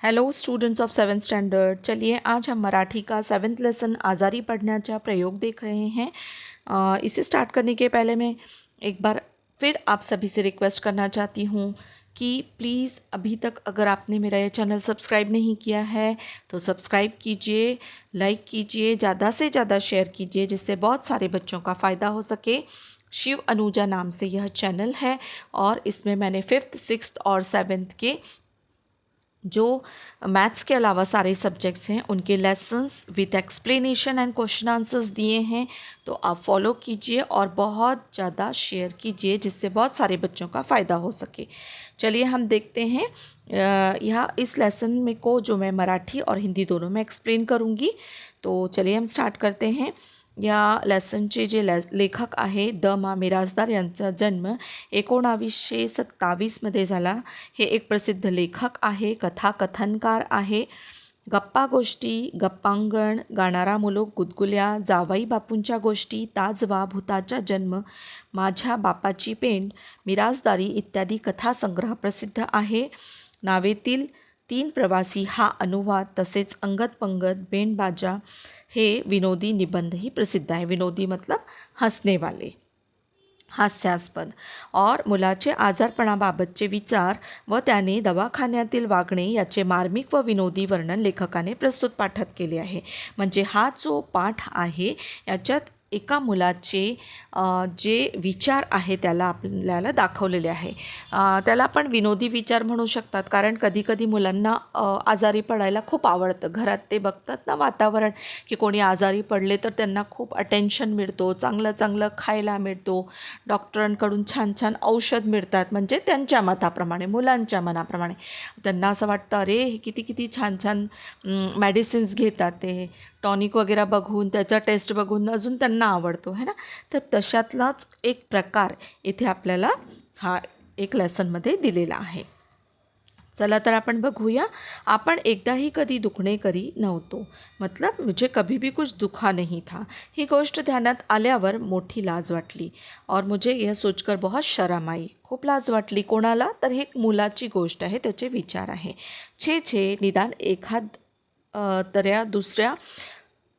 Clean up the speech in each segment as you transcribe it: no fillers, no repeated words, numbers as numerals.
Hello students of 7th standard. चलिए आज हम मराठी का 7th लेसन आज़ारी पढ़ण्याचा प्रयोग देख रहे हैं। इसे स्टार्ट करने के पहले मैं एक बार फिर आप सभी से रिक्वेस्ट करना चाहती हूँ कि प्लीज़ अभी तक अगर आपने मेरा ये चैनल सब्सक्राइब नहीं किया है तो सब्सक्राइब कीजिए, लाइक कीजिए, ज़्यादा से ज़्यादा शेयर कीजिए जिससे बहुत सारे बच्चों का फ़ायदा हो सके। शिव अनुजा नाम से यह चैनल है और इसमें मैंने 5th, 6th और 7th के जो मैथ्स के अलावा सारे सब्जेक्ट्स हैं उनके lessons with explanation end question answers दिए हैं। तो आप फॉलो कीजिए और बहुत ज़्यादा शेयर कीजिए जिससे बहुत सारे बच्चों का फ़ायदा हो सके। चलिए हम देखते हैं यह इस लेसन में को जो मैं मराठी और हिंदी दोनों में एक्सप्लेन करूँगी। तो चलिए हम स्टार्ट करते हैं। या लेसनचे जे लेखक आहे द मा मिरासदार यांचा जन्म 1927मध्ये झाला। हे एक प्रसिद्ध लेखक आहे, कथाकथनकार आहे। गप्पा गोष्टी, गप्पांगण, गाणारा मुलूक, गुदगुल्या, जावाई बापूंच्या गोष्टी, ताजवा, भूताचा जन्म, माझ्या बापाची पेंड, मिरासदारी इत्यादी कथासंग्रह प्रसिद्ध आहे। नावेतील 3 प्रवासी हा अनुवाद तसेच अंगद पंगत बेंडबाजा हे विनोदी निबंधही प्रसिद्ध आहे। विनोदी मतलब हसने वाले, हास्यास्पद। और मुलाचे आजारपणाबाबतचे विचार व त्याने दवाखान्यातील वागणे याचे मार्मिक व विनोदी वर्णन लेखकाने प्रस्तुत पाठात केले आहे। म्हणजे हा जो पाठ आहे याच्यात एका मुलाचे जे विचार आहे त्याला आपल्याला दाखवलेले आहे। त्याला आपण विनोदी विचार म्हणू शकतात कारण कधीकधी मुलांना आजारी पडायला खूप आवडतं। घरात ते बघतात ना वातावरण की कोणी आजारी पडले तर त्यांना खूप अटेन्शन मिळतो, चांगलं चांगलं खायला मिळतो, डॉक्टरांकडून छान छान औषध मिळतात, म्हणजे त्यांच्या मताप्रमाणे, मुलांच्या मनाप्रमाणे त्यांना असं वाटतं अरे हे किती किती छान छान मेडिसिन्स घेतात, ते टॉनिक वगैरे बघून त्याचा टेस्ट बघून अजून त्यांना आवडतो है ना। तर तशातलाच एक प्रकार इथे आपल्याला हा एक लेसनमध्ये दिलेला आहे। चला तर आपण बघूया। आपण एकदाही कधी दुखणे करी नव्हतो, मतलब मुझे कभी भी कुछ दुखा नहीं था। ही गोष्ट ध्यानात आल्यावर मोठी लाज वाटली और मुझे यह सोचकर बहुत शर्म आई। खूप लाज वाटली कोणाला, तर हे मुलाची गोष्ट आहे, त्याचे विचार आहे। छे छे निदान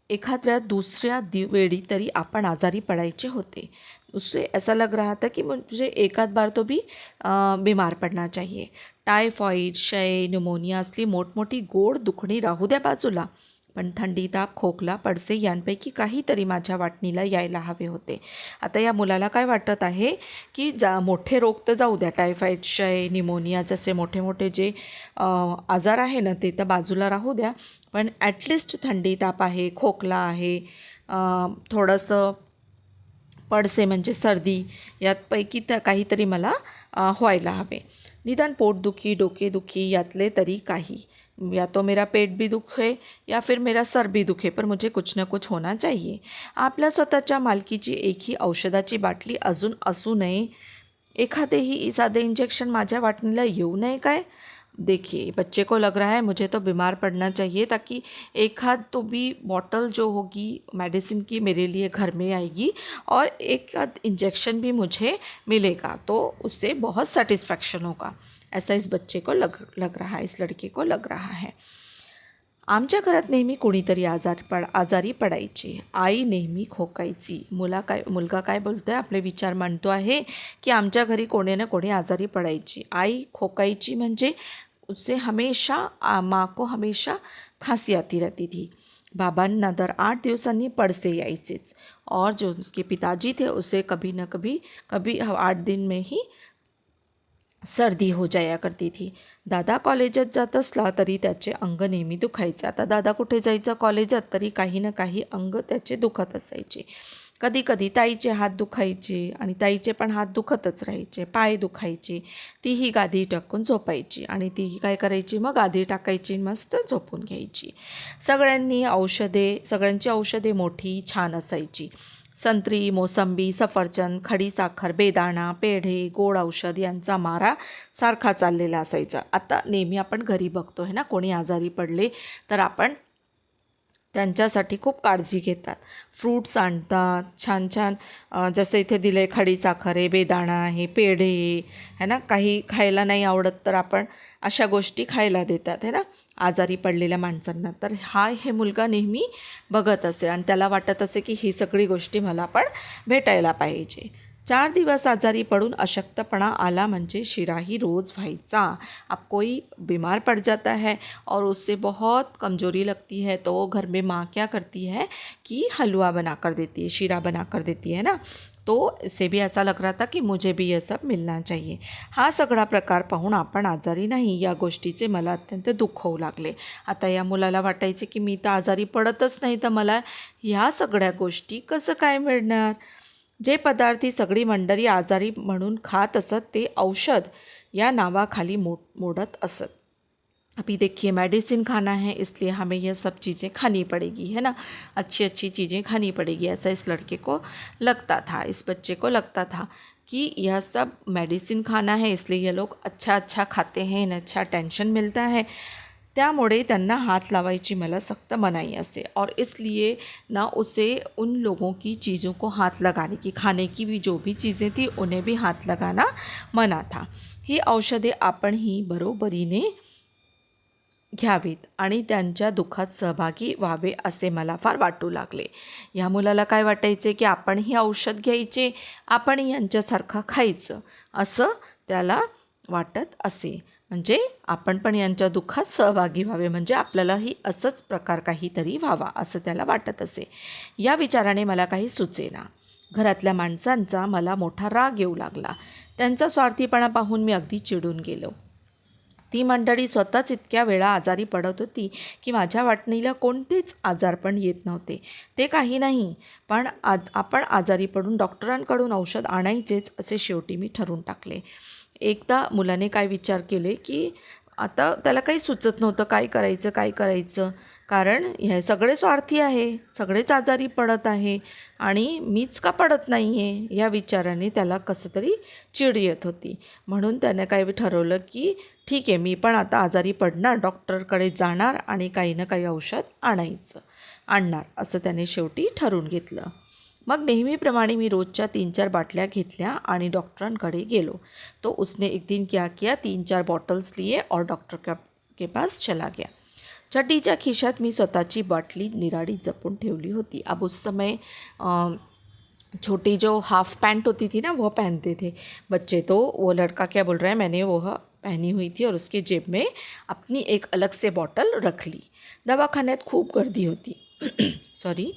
एखाद्या दुसऱ्या वेळी तरी आपण आजारी पडायचे होते। उससे ऐसा लग रहा था कि मुझे एक आध बार तो भी बीमार पड़ना चाहिए। टायफॉइड, क्षय, न्यूमोनिया असली मोठमोठी गोड दुखणी राहू द्या बाजूला, पण थंडी, ताप, खोकला, पडसे यांपैकी काहीतरी माझ्या वाटणीला यायला हवे होते। आता या मुलाला काय वाटत आहे की मोठे रोग तर जाऊ द्या, टायफॉइड, क्षय, न्यूमोनिया जसे मोठे मोठे जे आजार आहे ना ते तर बाजूला राहू द्या, पण ॲटलिस्ट थंडी, ताप आहे, खोकला आहे, थोडंसं पडसे म्हणजे सर्दी, यापैकी तर काहीतरी मला व्हायला हवे। निदान पोटदुखी, डोकेदुखी यातले तरी काही, या तो मेरा पेट भी दुखे या फिर मेरा सर भी दुखे, पर मुझे कुछ ना कुछ होना चाहिए। आपल्या स्वतःच्या मालकीची एकही औषधाची बाटली अजून असू नये, एखादेही साधे इंजेक्शन माझ्या वाटणीला येऊ नये काय? देखिए बच्चे को लग रहा है मुझे तो बीमार पड़ना चाहिए ताकि एक आध तो भी बॉटल जो होगी मेडिसिन की मेरे लिए घर में आएगी और एक आध इंजेक्शन भी मुझे मिलेगा तो उससे बहुत सेटिस्फैक्शन होगा। ऐसा इस बच्चे को लग रहा है, इस लड़के को लग रहा है। आमच्या घरात नेहमी कोणीतरी आजारी पडायचे, आई नेहमी खोकायची। मुलगा काय बोलतो आहे, आपले विचार मांडतो आहे की आमच्या घरी कोणी ना कोणी आजारी पडायची, आई खोकायची, म्हणजे उससे हमेशा माँ को हमेशा खांसी आती रहती थी। बाबांना दर 8 दिवसांनी पड़से यायचेच और जो उसके पिताजी थे उसे कभी 8 दिन में ही सर्दी हो जाया करती थी। दादा कॉलेजात जात असला तरी त्याचे अंग नेहमी दुखायचे। आता दादा कुठे जायचा कॉलेजात तरी काही ना काही अंग त्याचे दुखत असायचे। कधी कधी ताईचे हात दुखायचे आणि ताईचे पण हात दुखतच राहायचे, पाय दुखायचे, तीही गादी टाकून झोपायची आणि तीही काय करायची, मग गादी टाकायची, मस्त झोपून घ्यायची। सगळ्यांची औषधे मोठी छान असायची। संत्री, मोसंबी, सफरचंद, खडीसाखर, बेदाणा, पेढे, गोड औषध यांचा मारा सारखा चाललेला असायचा। आता नेहमी आपण घरी बघतो आहे ना, कोणी आजारी पडले तर आपण त्यांच्यासाठी खूप काळजी घेतात, फ्रूट्स आणतात छान छान, जसं इथे दिले खडीसाखर आहे, बेदाणा आहे, पेढे आहे ना। काही खायला नाही आवडत तर आपण अशा गोष्टी खायला देतात है ना आजारी पडलेल्या माणसांना. तर हे मुलगा नेहमी बघत असे आणि त्याला वाटत असे की ही सगळी गोष्टी मला पण भेटायला पाहिजे. 4 दिवस आजारी पडून अशक्तपणा आला म्हणजे शिराही रोज़ व्हायचा. अब कोई बीमार पड़ जाता है और उससे बहुत कमज़ोरी लगती है तो वो घर में माँ क्या करती है कि हलवा बना कर देती है, शीरा बना कर देती है ना. तो इसे भी ऐसा लग रहा था की मुझे भी ये सब मिलना चाहिए. हा सगळा प्रकार पाहून आपण आजारी नाही या गोष्टीचे मला अत्यंत दुःख होऊ लागले. आता या मुलाला वाटायचे की मी तर आजारी पडतच नाही तर मला ह्या सगळ्या गोष्टी कसं काय मिळणार. जे पदार्थ ही सगळी मंडळी आजारी म्हणून खात असत ते औषध या नावाखाली मोडत असत. अभी देखिए मेडिसिन खाना है इसलिए हमें यह सब चीज़ें खानी पड़ेगी है ना, अच्छी अच्छी चीज़ें खानी पड़ेगी, ऐसा इस लड़के को लगता था, इस बच्चे को लगता था कि यह सब मेडिसिन खाना है इसलिए ये लोग अच्छा अच्छा खाते हैं, इन्हें अच्छा टेंशन मिलता है, त्यामुळे त्यांना हाथ लावायची मला सख्त मनाही असे. और इसलिए ना उसे उन लोगों की चीज़ों को हाथ लगाने की, खाने की भी जो भी चीज़ें थी उन्हें भी हाथ लगाना मना था. ही औषधे आपण ही बरोबरीने घ्यावीत आणि त्यांच्या दुःखात सहभागी व्हावे असे मला फार वाटू लागले. या मुलाला काय वाटायचे की आपण ही औषध घ्यायचे, आपण यांच्यासारखं खायचं असं त्याला वाटत असे. म्हणजे आपण पण यांच्या दुःखात सहभागी व्हावे म्हणजे आपल्यालाही असंच प्रकार काहीतरी व्हावा असं त्याला वाटत असे. या विचाराने मला काही सुचेना. घरातल्या माणसांचा मला मोठा राग येऊ लागला. त्यांचा स्वार्थीपणा पाहून मी अगदी चिडून गेलो. ती मंडळी स्वतःच इतक्या वेळा आजारी पडत होती की माझ्या वाटणीला कोणतेच आजारपण येत नव्हते. ते काही नाही पण आपण आजारी पडून डॉक्टरांकडून औषध आणायचेच असे शेवटी मी ठरवून टाकले. एकदा मुलाने काय विचार केले की आता त्याला काही सुचत नव्हतं काय करायचं कारण हे सगळे स्वार्थी आहे, सगळेच आजारी पडत आहे आणि मीच का पडत नाही आहे या विचाराने त्याला कसं तरी चिड येत होती. म्हणून त्याने काय ठरवलं की ठीक आहे मी पण आता आजारी पडणार, डॉक्टरकडे जाणार आणि काही ना काही औषध आणणार असं त्याने शेवटी ठरवून घेतलं. मग नेहमीप्रमाणे मी रोजच्या 3-4 बाटल्या घेतल्या आणि डॉक्टरांकडे गेलो. तो उसने एक दिन क्या किया 3-4 बॉटल्स लिए और डॉक्टर के पास चला गया. चड्डीच्या खिशात मी स्वतःची बाटली निराडी जपून ठेवली होती. अब उस समय छोटी जो हाफ पैंट होती थी ना वो पहनते थे बच्चे, तो वो लड़का क्या बोल रहा है मैंने वो पहनी हुई थी और उसके जेब में अपनी एक अलग से बॉटल रख ली. दवाखान्यात खूप गर्दी होती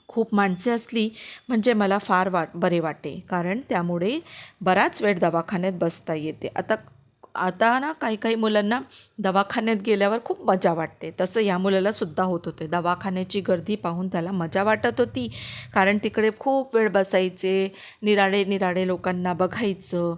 खूप माणसे असली म्हणजे मला फार बरे वाटे कारण त्यामुळे बराच वेळ दवाखान्यात बसता येते. आता ना काही मुलांना दवाखान्यात गेल्यावर खूप मजा वाटते, तसं या मुलाला सुद्धा होत होते. दवाखान्याची गर्दी पाहून त्याला मजा वाटत होती कारण तिकडे खूप वेळ बसायचे, निराडे लोकांना बघायचं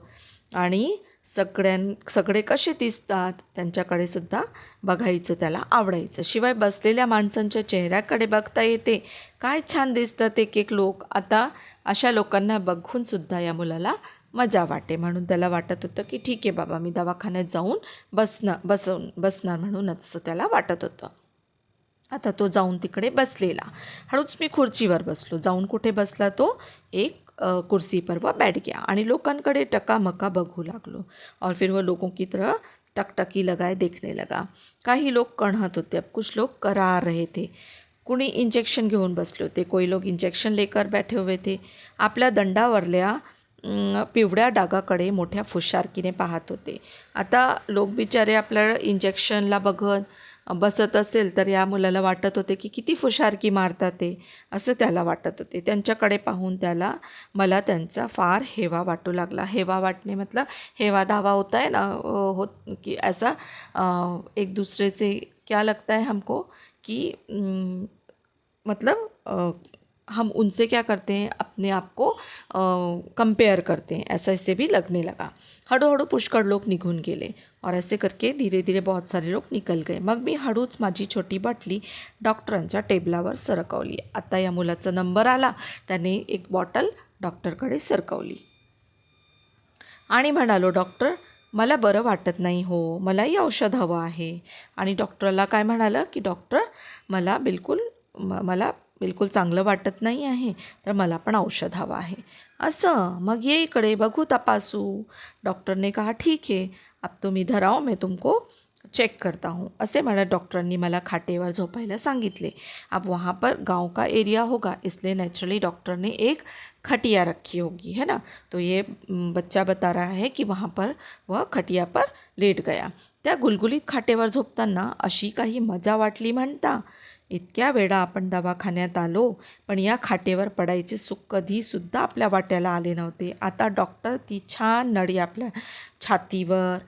आणि सगळे कसे दिसतात त्यांच्याकडे सुद्धा बघायचं त्याला आवडायचं. शिवाय बसलेल्या माणसांच्या चेहऱ्याकडे बघता येते, काय छान दिसतात एक लोक. आता अशा लोकांना बघून सुद्धा या मुलाला मजा वाटे म्हणून त्याला वाटत होतं की ठीक आहे बाबा मी दवाखान्यात जाऊन बसणार म्हणून असं त्याला वाटत होतं. आता तो जाऊन तिकडे बसलेला. हळूच मी खुर्चीवर बसलो. जाऊन कुठे बसला तो एक कुर्सी पर वो बैठ गया आणि लोकांकडे टकामका बघू लागलो. और फिर वो लोगों की तरह टकटकी लगाए देखने लगा. काही लोग कणहत होते, अब कुछ लोग करार रहे थे. कुणी इंजेक्शन घेऊन बसले होते, कोई लोग इंजेक्शन लेकर बैठे हुए थे. आपल्या दंडावरल्या पिवळ्या डागाकडे मोठ्या फुशारकीने पाहत होते. आता लोक बिचारे आपल्या इंजेक्शनला बघत बसत असेल तर या मुलाला वाटत होते की किती फुशारकी मारतात ते असं त्याला वाटत होते. त्यांच्याकडे पाहून मला त्यांचा फार हेवा वाटू लागला. हेवा वाटणे मतलब हेवा दावा होता है ना कि ऐसा एक दूसरे से क्या लगता है हमको कि मतलब हम उनसे क्या करते हैं अपने आप को कंपेयर करते हैं, ऐसा इससे भी लगने लगा. हळूहळू पुष्कळ लोक निघून गेले और ऐसे करके धीरे धीरे बहुत सारे लोग निकल गए. मग मी हळूच माझी छोटी बाटली डॉक्टरांच्या टेबलावर सरकवली. आता या मुलाचा नंबर आला. त्याने एक बॉटल डॉक्टरकडे सरकवली आणि म्हणालो डॉक्टर मला बरं वाटत नाही हो, मलाही औषध हवं आहे. आणि डॉक्टरला काय म्हणालं की डॉक्टर मला बिलकुल चांगलं वाटत नाही आहे तर मला पण औषध हवं आहे. असं मग ये इकडे बघू तपासू. डॉक्टरने कहा ठीक है. अब तुम इधर आओ, मैं तुमको चेक करता हूँ, असे मला डॉक्टरांनी मला खाटेवर झोपायला सांगितले. अब वहाँ पर गांव का एरिया होगा, इसलिए नेचुरली डॉक्टर ने एक खटिया रखी होगी, है ना. तो ये बच्चा बता रहा है की वहाँ पर वह खटिया पर लेट गया. त्या गुलगुलीत खाटेवर झोपताना अशी काही मजा वाटली म्हणता. इतक्या वेळा आपण दवाखान्यात आलो, पण या खाटेवर पडायचे सुख कधीसुद्धा आपल्या वाट्याला आले नव्हते. आता डॉक्टर ती छान नळी आपल्या छातीवर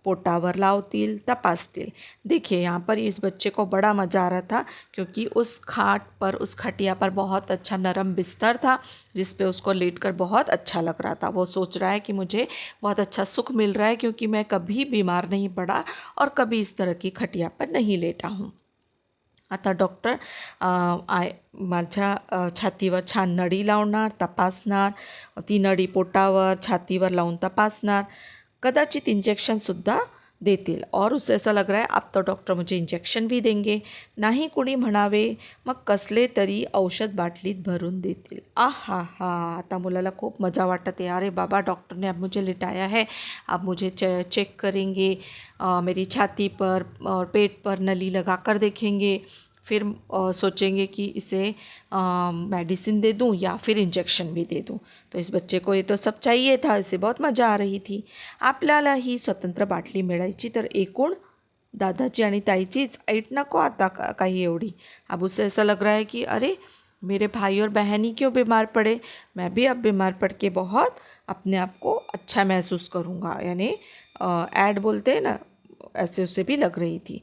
पोटावर लावतील, तपासतील. देखिए यहाँ पर इस बच्चे को बड़ा मज़ा आ रहा था, क्योंकि उस खाट पर, उस खटिया पर बहुत अच्छा नरम बिस्तर था जिस पे उसको लेटकर बहुत अच्छा लग रहा था. वो सोच रहा है कि मुझे बहुत अच्छा सुख मिल रहा है, क्योंकि मैं कभी बीमार नहीं पड़ा और कभी इस तरह की खटिया पर नहीं लेटा हूँ. आता डॉक्टर माझ्या छातीवर छान नळी लावणार, तपासणार, ती नळी पोटावर छातीवर लावून तपासणार, कदाचित इंजेक्शनसुद्धा देतील. और उसे ऐसा लग रहा है अब तो डॉक्टर मुझे इंजेक्शन भी देंगे. नाही कुणी म्हणावे, मग कसले तरी औषध बाटलीत भरून देतील. आहा हा, आता मुलाला खूप मज़ा वाटत है. अरे बाबा, डॉक्टर ने अब मुझे लिटाया है, अब मुझे चेक करेंगे, मेरी छाती पर और पेट पर नली लगा कर देखेंगे, फिर सोचेंगे कि इसे मेडिसिन दे दूं या फिर इंजेक्शन भी दे दूं. तो इस बच्चे को ये तो सब चाहिए था, इसे बहुत मज़ा आ रही थी. आपल्याला ही स्वतंत्र बाटली मिळायची तर एकूण दादाची आणि ताईचीच, ऐट नको आता काही एवढी. अब उससे ऐसा लग रहा है कि अरे मेरे भाई और बहन ही क्यों बीमार पड़े, मैं भी अब बीमार पड़ के बहुत अपने आप को अच्छा महसूस करूँगा. यानी ऐड बोलते हैं ना, ऐसे उससे भी लग रही थी.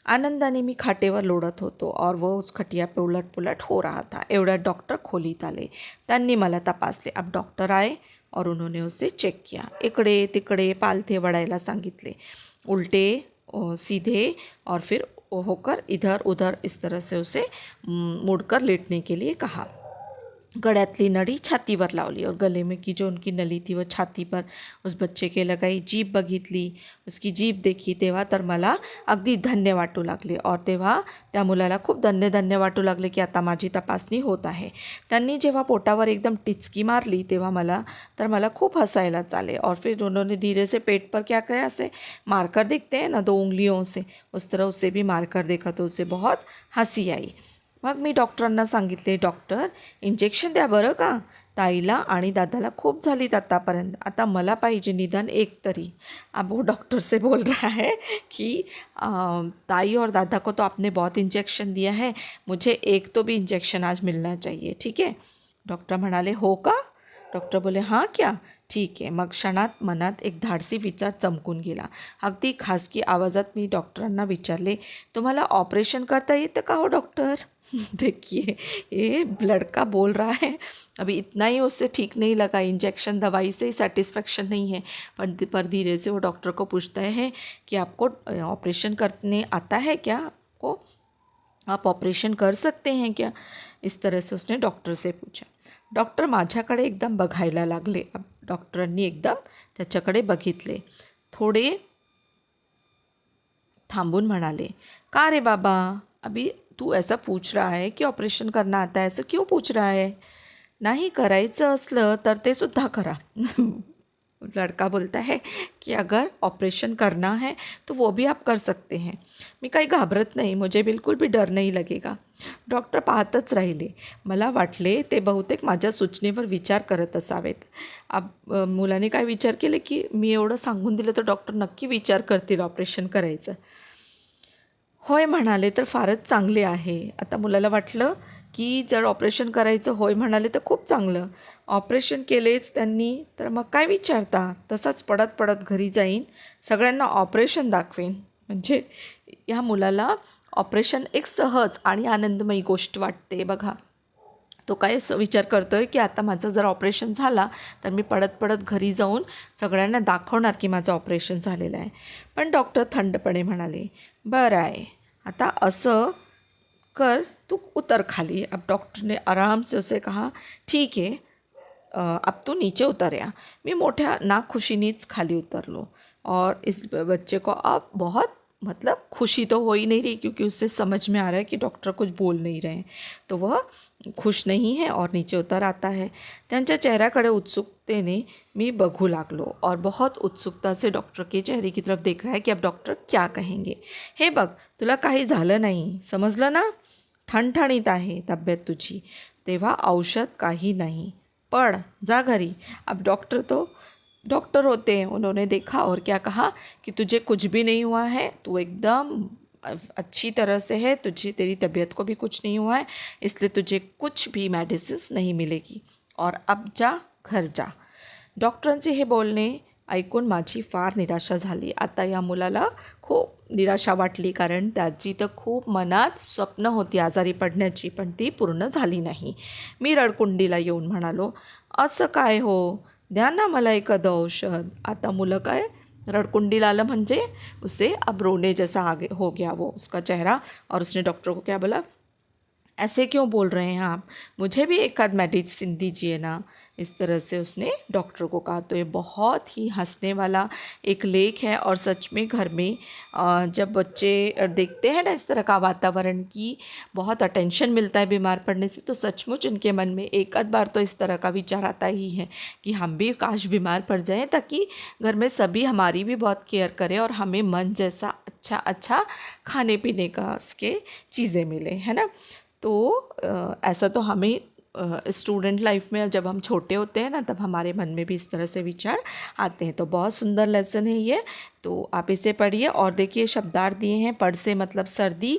आनंदाने मी खाटेवर लोळत होतो और वो उस खटिया पे उलट पुलट हो रहा था. एवढ्यात डॉक्टर खोलीत आले. त्यांनी मला तपासले. अब डॉक्टर आए और उन्होंने उसे चेक किया. इकडे तिकडे पालथे वळायला सांगितले, उल्टे सीधे और फिर होकर इधर उधर इस तरह से उसे मुड़कर लेटने के लिए कहा. गळ्यातली नळी छातीवर लावली और गले में की जो उनकी नली थी वो छाती पर उस बच्चे के लगाई. जीभ बघितली, उसकी जीभ देखी, तेव्हा तर मला अगदी धन्य वाटू लागले. और तेव्हा त्या मुलाला खूप धन्य वाटू लागले की आता माझी तपासणी होत आहे. त्यांनी जेव्हा पोटावर एकदम टिचकी मारली तेव्हा मला खूप हंसायलाच आले. और फिर उन्होंने धीरे से पेट पर क्या किया, ऐसे मारकर देखते हैं ना 2 उंगलियों से, उस तरह उसे भी मारकर देखा तो उसे बहुत हंसी आई. मग मी डॉक्टरांना सांगितले, डॉक्टर इंजेक्शन द्या बरं का. ताईला आणि दादाला खूप झालीत आतापर्यंत, आता मला पाहिजे निदान एक तरी. अब वो डॉक्टर से बोल रहा है कि ताई और दादा को तो आपने बहुत इंजेक्शन दिया है, मुझे एक तो भी इंजेक्शन आज मिलना चाहिए, ठीक है. डॉक्टर म्हणाले, हो का. डॉक्टर बोले, हां क्या, ठीक आहे. मग क्षणात मनात एक धाडसी विचार चमकून गेला. अगदी खासगी आवाजात मी डॉक्टरांना विचारले, तुम्हाला ऑपरेशन करता येतं का हो डॉक्टर. देखिए ये लड़का बोल रहा है, अभी इतना ही उससे ठीक नहीं लगा, इंजेक्शन दवाई से ही सेटिस्फेक्शन नहीं है. पर धीरे से वो डॉक्टर को पूछता है कि आपको ऑपरेशन करने आता है क्या, आपको आप ऑपरेशन कर सकते हैं क्या. इस तरह से उसने डॉक्टर से पूछा. डॉक्टर माझ्याकडे एकदम बघायला लागले. अब डॉक्टरांनी एकदम त्याच्याकडे बघितले. थोडे थांबून म्हणाले, का रे बाबा, अभी तू ऐसा पूछ रहा है कि ऑपरेशन करना आता है, ऐसा क्यों पूछ रहा है. नाही करायचं असलं तर ते सुद्धा करा. लड़का बोलता है कि अगर ऑपरेशन करना है तो वो भी आप कर सकते हैं. मी काही घाबरत नाही, मुझे बिलकुल भी डर नहीं लगेगा. डॉक्टर पाहतच राहिले. मला वाटले ते बहुतेक माझ्या सूचनेवर विचार करत असावेत. अब मुलाने काय विचार केले की मी एवढं सांगून दिलं तर डॉक्टर नक्की विचार करतील ऑपरेशन करायचं. होय म्हणाले तर फारच चांगले आहे. आता मुलाला वाटलं की जर ऑपरेशन करायचं होय म्हणाले तर खूप चांगलं. ऑपरेशन केलेच त्यांनी तर मग काय विचारता, तसाच पडत पडत घरी जाईन, सगळ्यांना ऑपरेशन दाखवेन. म्हणजे ह्या मुलाला ऑपरेशन एक सहज आणि आनंदमयी गोष्ट वाटते बघा. तो काय विचार करतो आहे की आता माझं जर ऑपरेशन झाला तर मी पडत पडत घरी जाऊन सगळ्यांना दाखवणार की माझं ऑपरेशन झालेलं आहे. पण डॉक्टर थंडपणे म्हणाले, बरं आहे, आता असं कर, तू उतर खाली. अब डॉक्टर ने आराम से उसे कहा, ठीक है अब तू नीचे उतर या. मी मोठ्या नाखुशीनीच खाली उतरलो और इस बच्चे को अब बहुत मतलब खुशी तो हो ही नहीं रही, क्योंकि उससे समझ में आ रहा है कि डॉक्टर कुछ बोल नहीं रहे हैं, तो वह खुश नहीं है और नीचे उतर आता है. त्यांच्या चेहऱ्याकडे उत्सुकतेने मी बघू लागलो और बहुत उत्सुकता से डॉक्टर के चेहरे की तरफ देख रहा है कि अब डॉक्टर क्या कहेंगे. हे बघ, तुला काही झालं नाही, समजलं ना, ठणठणीत आहे तब्येत तुझी, तेव्हा औषध काही नहीं, पढ़ जा घरी. अब डॉक्टर होते हैं, उन्होंने देखा और क्या कहा कि तुझे कुछ भी नहीं हुआ है, तू एकदम अच्छी तरह से है, तेरी तबीयत को भी कुछ नहीं हुआ है, इसलिए तुझे कुछ भी मेडिसिन नहीं मिलेगी और अब जा, घर जा. डॉक्टरांचे हे बोलणे ऐकून माझी फार निराशा झाली. आता या मुलाला खूप निराशा वाटली, कारण त्याची तर खूप मनात स्वप्न होती आजारी पडण्याची, पण ती पूर्ण झाली नाही. मी रडकुंडीला येऊन म्हणालो, असं काय हो, द्या ना मला एखादं औषध. आता मुलं काय रडकुंडीला आलं म्हणजे उसे अब रोने जैसा आगे हो गया वो उसका चेहरा, और उसने डॉक्टर को क्या बोला, ऐसे क्यों बोल रहे हैं आप, मुझे भी एक आध मेडिसिन दीजिए ना. इस तरह से उसने डॉक्टर को कहा. तो ये बहुत ही हंसने वाला एक लेख है, और सच में घर में जब बच्चे देखते हैं ना इस तरह का वातावरण की बहुत अटेंशन मिलता है बीमार पड़ने से, तो सचमुच उनके मन में एक आध बार तो इस तरह का विचार आता ही है कि हम भी काश बीमार पड़ जाएं, ताकि घर में सभी हमारी भी बहुत केयर करें और हमें मन जैसा अच्छा अच्छा खाने पीने का उसके चीज़ें मिले, है ना. तो ऐसा तो हमें स्टूडेंट लाइफ में जब हम छोटे होते हैं ना, तब हमारे मन में भी इस तरह से विचार आते हैं. तो बहुत सुंदर लेसन है ये, तो आप इसे पढ़िए. और देखिए शब्दार्थ दिए हैं. पड़ से मतलब सर्दी,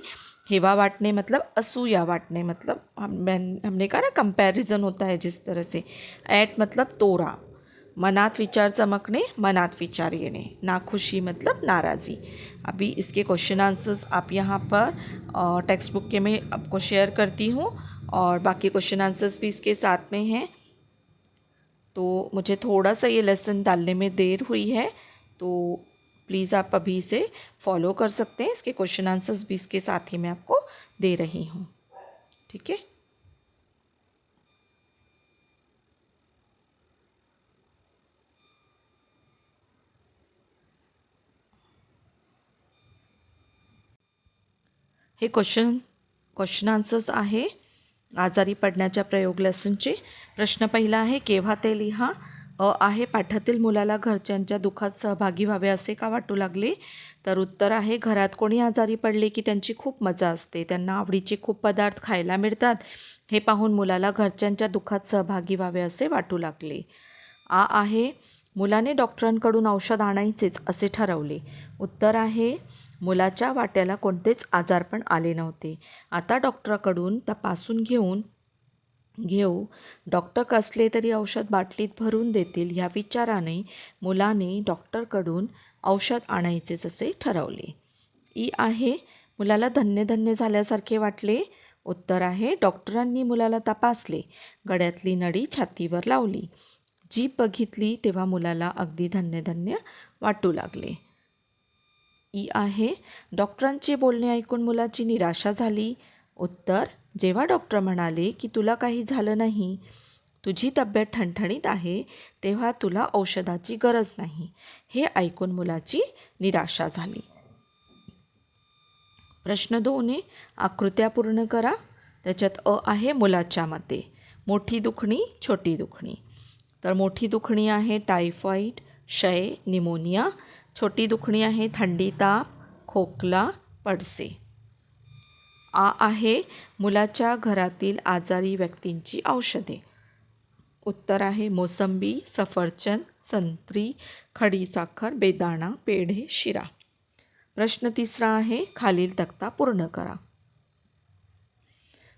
हेवा वाटने मतलब असूया वाटने, मतलब हमने कहा ना कंपैरिजन होता है जिस तरह से. ऐट मतलब तोरा, मनात विचार चमकने, मनात विचार येणे, नाखुशी मतलब नाराज़ी. अभी इसके क्वेश्चन आंसर्स आप यहाँ पर टेक्स्ट बुक के मैं आपको शेयर करती हूँ, और बाकी क्वेश्चन आंसर्स भी इसके साथ में हैं. तो मुझे थोड़ा सा ये लेसन डालने में देर हुई है, तो प्लीज़ आप अभी इसे फॉलो कर सकते हैं. इसके क्वेश्चन आंसर्स भी इसके साथ ही मैं आपको दे रही हूँ. ठीक है. हे क्वेश्चन आन्सर्स आहे आजारी पडण्याच्या प्रयोग लेसनचे. प्रश्न पहिला आहे, केव्हा ते लिहा. आहे, पाठातील मुलाला घरच्यांच्या दुःखात सहभागी व्हावे असे का वाटू लागले. तर उत्तर आहे, घरात कोणी आजारी पडले की त्यांची खूप मजा असते, त्यांना आवडीचे खूप पदार्थ खायला मिळतात, हे पाहून मुलाला घरच्यांच्या दुःखात सहभागी व्हावे असे वाटू लागले. आहे, मुलाने डॉक्टरांकडून औषध आणायचेच असे ठरवले. उत्तर आहे, मुलाच्या वाट्याला कोणतेच आजारपण आले नव्हते. आता डॉक्टराकडून तपासून घेऊ, डॉक्टर कसले तरी औषध बाटलीत भरून देतील ह्या विचाराने मुलाने डॉक्टरकडून औषध आणायचेच असे ठरवले. आहे, मुलाला धन्य झाल्यासारखे वाटले. उत्तर आहे, डॉक्टरांनी मुलाला तपासले, गळ्यातली नळी छातीवर लावली, जीभ बघितली, तेव्हा मुलाला अगदी धन्य वाटू लागले. आहे, डॉक्टरांचे बोलणे ऐकून मुलाची निराशा झाली. उत्तर, जेव्हा डॉक्टर म्हणाले की तुला काही झालं नाही, तुझी तब्येत ठणठणीत आहे, तेव्हा तुला औषधाची गरज नाही, हे ऐकून मुलाची निराशा झाली. प्रश्न 2 आकृत्या पूर्ण करा. त्याच्यात आहे, मुलाच्या मते मोठी दुखणी, छोटी दुखणी. तर मोठी दुखणी आहे टायफॉईड, क्षय, निमोनिया. छोटी दुखणी आहे थंडी, ताप, खोकला, पडसे. आहे, मुलाच्या घरातील आजारी व्यक्तींची औषधे. उत्तर आहे, मोसंबी, सफरचंद, संत्री, खडीसाखर, बेदाणा, पेढे, शिरा. प्रश्न 3 आहे, खालील तक्ता पूर्ण करा.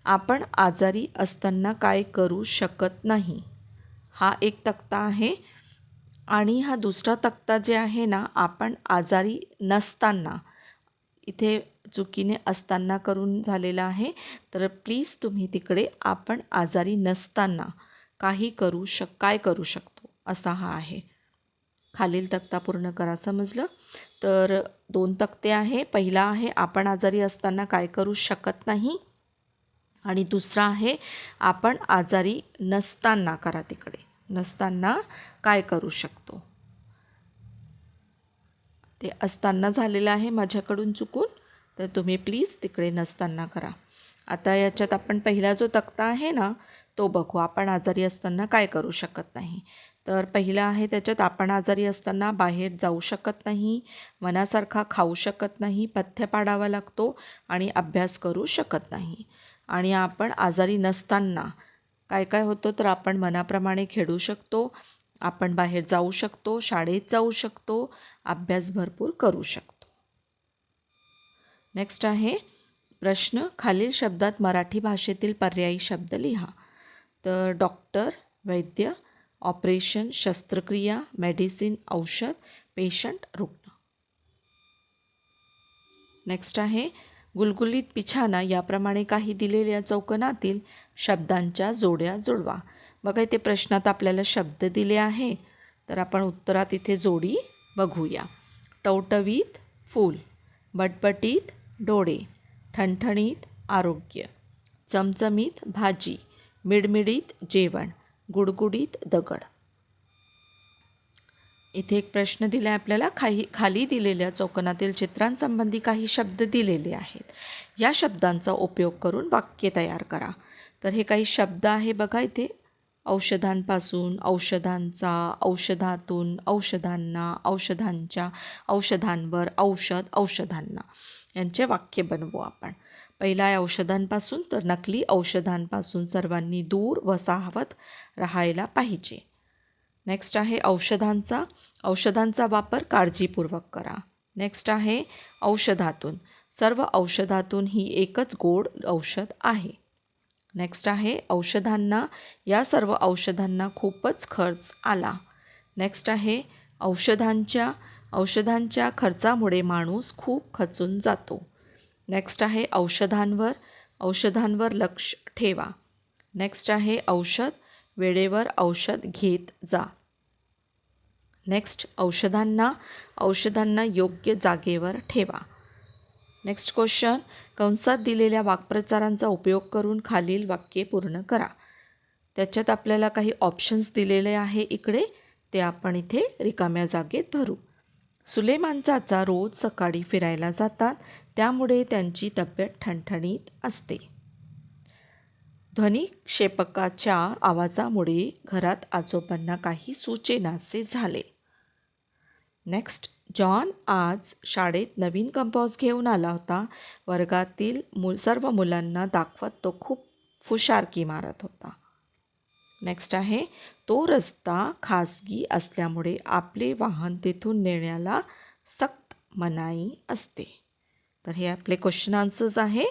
आपण आजारी असताना काय करू शकत नाही, हा एक तक्ता आहे. आणि हा दुसरा तक्ता जे आहे ना, आपण आजारी नसताना, इथे चुकीने असताना करून झालेला आहे, तर प्लीज तुम्ही तिकडे आपण आजारी नसताना काय करू शकतो असा हा आहे. खालील तक्ता पूर्ण करा. समजलं. तर 2 तक्ते आहे. पहिला आहे, आपण आजारी असताना काय करू शकत नाही, आणि दुसरा आहे, आपण आजारी नसताना करा, तिकडे नसताना काय करू शकतो. ते असताना झालेलं आहे माझ्याकडून चुकून, तर तुम्ही प्लीज तिकडे नसताना करा. आता याच्यात आपण पहिला जो तक्ता आहे ना तो बघू. आपण आजारी असताना काय करू शकत नाही. तर पहिला आहे त्याच्यात, आपण आजारी असताना बाहेर जाऊ शकत नाही, मनासारखा खाऊ शकत नाही, पथ्य पाडावा लागतो आणि अभ्यास करू शकत नाही. आणि आपण आजारी नसताना काय काय होतं, तर आपण मनाप्रमाणे खेळू शकतो, आपण बाहेर जाऊ शकतो, शाळेत जाऊ शकतो, अभ्यास भरपूर करू शकतो. नेक्स्ट आहे प्रश्न, खालील शब्दात मराठी भाषेतील पर्यायी शब्द लिहा. तर डॉक्टर वैद्य, ऑपरेशन शस्त्रक्रिया, मेडिसिन औषध, पेशंट रुग्ण. नेक्स्ट आहे गुलगुलीत बिछाना याप्रमाणे काही दिलेल्या चौकोनातील शब्दांच्या जोड्या जुळवा. बघा इथे प्रश्नात आपल्याला शब्द दिले आहे, तर आपण उत्तरात इथे जोडी बघूया. टवटवीत फूल, बटबटीत डोळे, ठणठणीत आरोग्य, चमचमीत भाजी, मिडमिडीत जेवण, गुडगुडीत दगड. इथे एक प्रश्न दिला आहे आपल्याला. खाली दिलेल्या चौकोनातील चित्रांसंबंधी काही शब्द दिलेले आहेत. या शब्दांचा उपयोग करून वाक्य तयार करा. तर हे काही शब्द आहे बघा इथे. औषधांपासून, औषधांचा, औषधातून, औषधांना, औषधांच्या, औषधांवर, औषध, औषधांना यांचे वाक्य बनवू आपण. पहिला आहे औषधांपासून. तर नकली औषधांपासून सर्वांनी दूर व सावध राहायला पाहिजे. नेक्स्ट आहे औषधांचा. औषधांचा वापर काळजीपूर्वक करा. नेक्स्ट आहे औषधातून. सर्व औषधातून ही एकच गोड औषध आहे. नेक्स्ट आहे औषधांना. या सर्व औषधांना खूपच खर्च आला. नेक्स्ट आहे औषधांच्या खर्चामुळे माणूस खूप खचून जातो. नेक्स्ट आहे औषधांवर लक्ष ठेवा. नेक्स्ट आहे औषध, वेळेवर औषध घेत जा. नेक्स्ट औषधांना योग्य जागेवर ठेवा. नेक्स्ट क्वेश्चन, कंसात दिलेल्या वाक्प्रचारांचा उपयोग करून खालील वाक्ये पूर्ण करा. त्याच्यात आपल्याला काही ऑप्शन्स दिलेले आहे इकडे, ते आपण इथे रिकाम्या जागेत भरू. सुलेमान चाचा रोज सकाळी फिरायला जातात, त्यामुळे त्यांची तब्येत ठणठणीत असते. ध्वनिक्षेपकाच्या आवाजामुळे घरात आजोबांना काही सुचेनासे झाले. नेक्स्ट, जॉन आज शाळेत नवीन कंपास घेऊन आला होता. वर्गातील सर्व मुलांना दाखवत तो खूप फुशारकी मारत होता. नेक्स्ट आहे तो रस्ता खासगी असल्यामुळे आपले वाहन तिथून नेण्याला सक्त मनाई असते. तर हे आपले क्वेश्चन आन्सर्स आहे.